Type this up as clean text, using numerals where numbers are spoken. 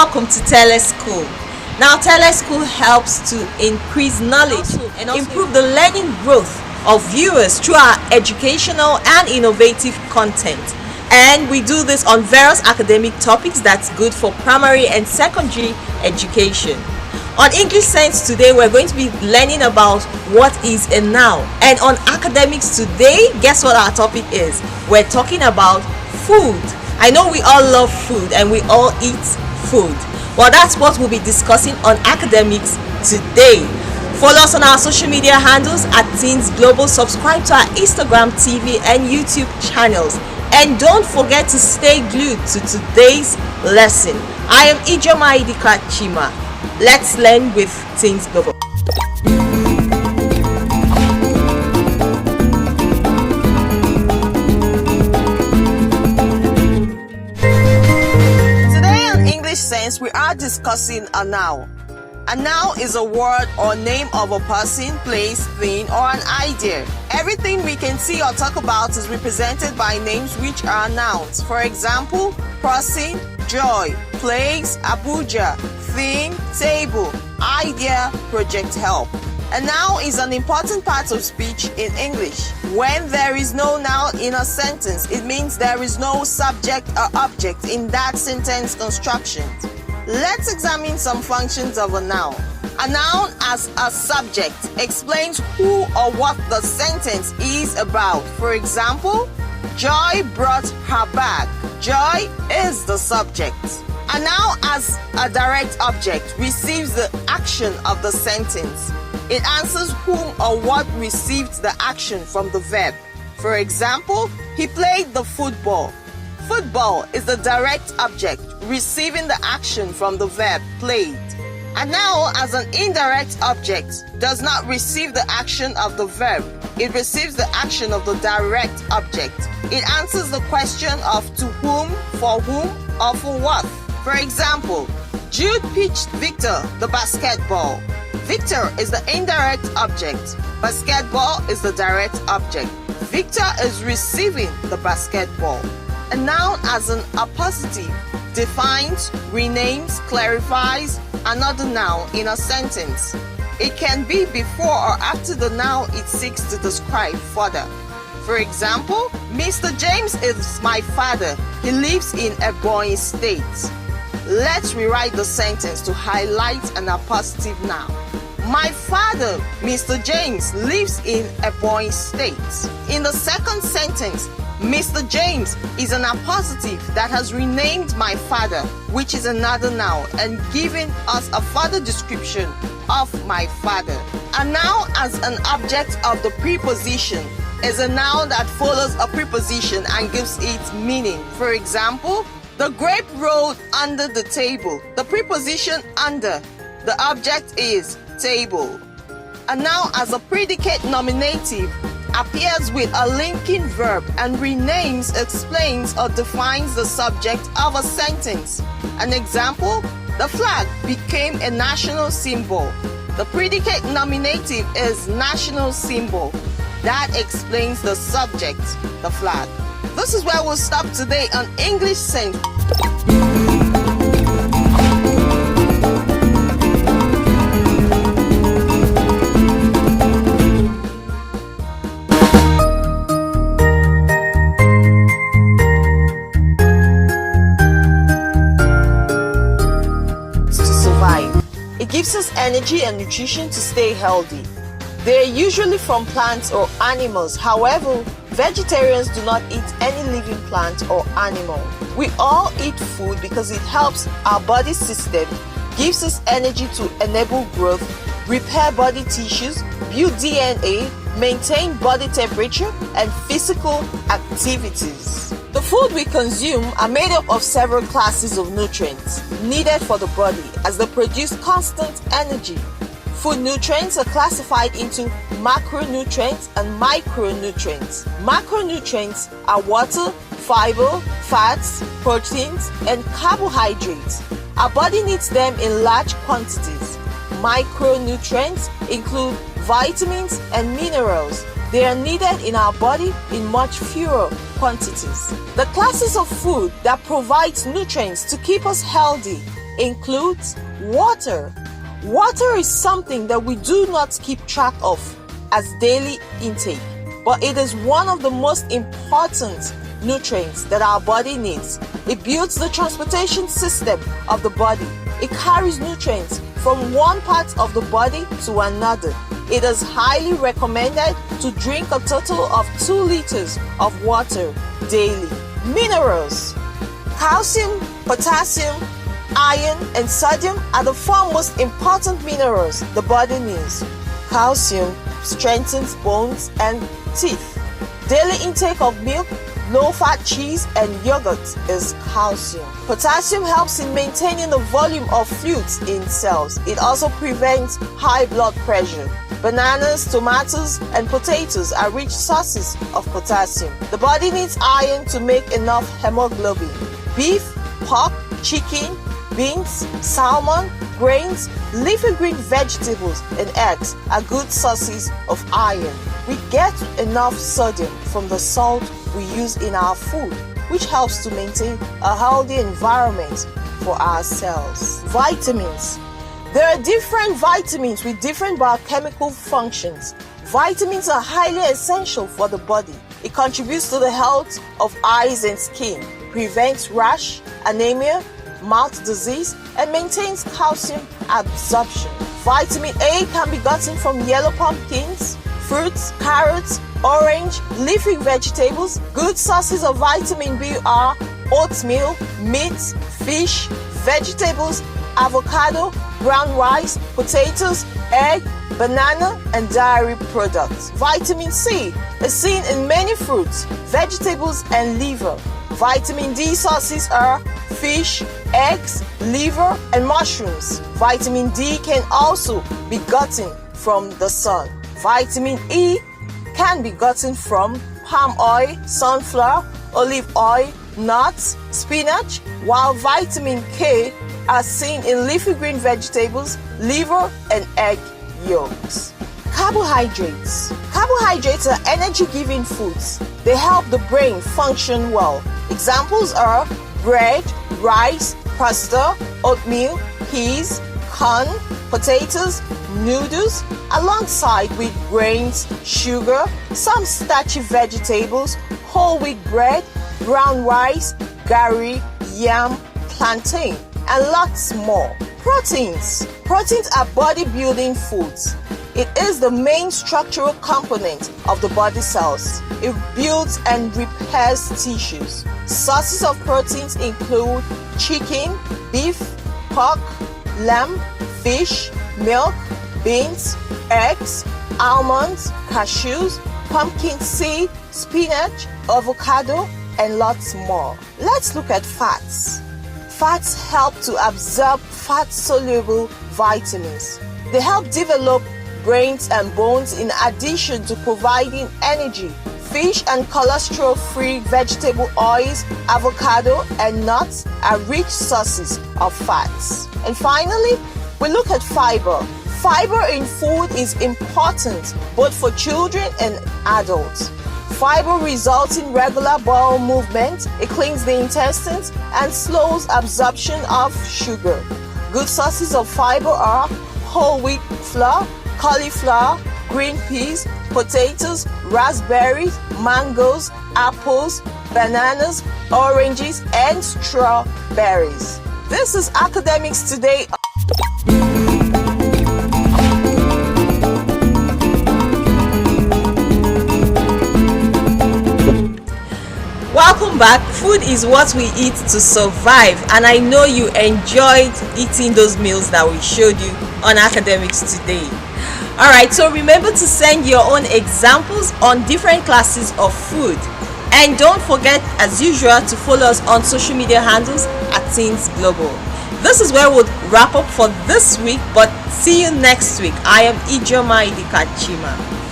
welcome to Teleschool. Now, Teleschool helps to increase knowledge and improve the learning growth of viewers through our educational and innovative content. And we do this on various academic topics that's good for primary and secondary education. On English Sense today, we're going to be learning about what is a noun. And on academics today, guess what our topic is? We're talking about food. I know we all love food and we all eat food. Well, that's what we'll be discussing on academics today. Follow us on our social media handles at Teens Global. Subscribe to our Instagram, TV, and YouTube channels. And don't forget to stay glued to today's lesson. I am Ijoma Idika Chima. Let's learn with Teens Global. Sense, we are discussing a noun. A noun is a word or name of a person, place, thing, or an idea. Everything we can see or talk about is represented by names which are nouns. For example, person, joy, place, Abuja, thing, table, idea, project, help. A noun is an important part of speech in English. When there is no noun in a sentence, it means there is no subject or object in that sentence construction. Let's examine some functions of a noun. A noun as a subject explains who or what the sentence is about. For example, Joy brought her bag. Joy is the subject. A noun as a direct object receives the action of the sentence. It answers whom or what received the action from the verb. For example, he played the football. Football is the direct object receiving the action from the verb played. A noun as an indirect object does not receive the action of the verb. It receives the action of the direct object. It answers the question of to whom, or for what. For example, Jude pitched Victor the basketball. Victor is the indirect object. Basketball is the direct object. Victor is receiving the basketball. A noun as an appositive defines, renames, clarifies another noun in a sentence. It can be before or after the noun it seeks to describe further. For example, Mr. James is my father. He lives in Ebonyi State. Let's rewrite the sentence to highlight an appositive noun. My father, Mr. James, lives in Ebonyi State. In the second sentence, Mr. James is an appositive that has renamed my father, which is another noun, and giving us a further description of my father. A noun as an object of the preposition is a noun that follows a preposition and gives it meaning. For example, the grape rolled under the table. The preposition under, the object is table. A noun as a predicate nominative appears with a linking verb and renames, explains, or defines the subject of a sentence. An example, the flag became a national symbol. The predicate nominative is national symbol. That explains the subject, the flag. This is where we'll stop today on English Sense. It gives us energy and nutrition to stay healthy. They are usually from plants or animals. However, vegetarians do not eat any living plant or animal. We all eat food because it helps our body system, gives us energy to enable growth, repair body tissues, build DNA, maintain body temperature, and physical activities. The food we consume are made up of several classes of nutrients needed for the body as they produce constant energy. Food nutrients are classified into macronutrients and micronutrients. Macronutrients are water, fiber, fats, proteins, and carbohydrates. Our body needs them in large quantities. Micronutrients include vitamins and minerals. They are needed in our body in much fewer quantities. The classes of food that provide nutrients to keep us healthy includes water. Water is something that we do not keep track of as daily intake, but it is one of the most important nutrients that our body needs. It builds the transportation system of the body. It carries nutrients from one part of the body to another. It is highly recommended to drink a total of 2 liters of water daily. Minerals. Calcium, potassium, iron, and sodium are the 4 most important minerals the body needs. Calcium strengthens bones and teeth. Daily intake of milk, low-fat cheese, and yogurt is calcium. Potassium helps in maintaining the volume of fluids in cells. It also prevents high blood pressure. Bananas, tomatoes, and potatoes are rich sources of potassium. The body needs iron to make enough hemoglobin. Beef, pork, chicken, beans, salmon, grains, leafy green vegetables, and eggs are good sources of iron. We get enough sodium from the salt we use in our food, which helps to maintain a healthy environment for our cells. Vitamins. There are different vitamins with different biochemical functions. Vitamins are highly essential for the body. It contributes to the health of eyes and skin, prevents rash, anemia, mouth disease, and maintains calcium absorption. Vitamin A can be gotten from yellow pumpkins, fruits, carrots, orange, leafy vegetables. Good sources of vitamin B are oatmeal, meat, fish, vegetables, avocado, brown rice, potatoes, egg, banana, and dairy products. Vitamin C is seen in many fruits, vegetables, and liver. Vitamin D sources are fish, eggs, liver, and mushrooms. Vitamin D can also be gotten from the sun. Vitamin E can be gotten from palm oil, sunflower, olive oil, nuts, spinach, while vitamin K are seen in leafy green vegetables, liver, and egg yolks. Carbohydrates. Carbohydrates are energy-giving foods. They help the brain function well. Examples are bread, rice, pasta, oatmeal, peas, corn, potatoes, noodles, alongside with grains, sugar, some starchy vegetables, whole wheat bread, brown rice, gari, yam, plantain, and lots more. Proteins. Proteins are body-building foods. It is the main structural component of the body cells. It builds and repairs tissues. Sources of proteins include chicken, beef, pork, lamb, fish, milk, beans, eggs, almonds, cashews, pumpkin seed, spinach, avocado, and lots more. Let's look at fats. Fats help to absorb fat-soluble vitamins. They help develop brains and bones in addition to providing energy. Fish and cholesterol-free vegetable oils, avocado, and nuts are rich sources of fats. And finally, we look at fiber. Fiber in food is important both for children and adults. Fiber results in regular bowel movement, it cleans the intestines, and slows absorption of sugar. Good sources of fiber are whole wheat flour, cauliflower, green peas, potatoes, raspberries, mangoes, apples, bananas, oranges, and strawberries. This is Academics Today. Welcome back. Food is what we eat to survive, and I know you enjoyed eating those meals that we showed you on Academics Today. Alright, so remember to send your own examples on different classes of food, and don't forget, as usual, to follow us on social media handles at Teens Global. This is where we'll wrap up for this week, but see you next week. I am Ijoma Idikachima.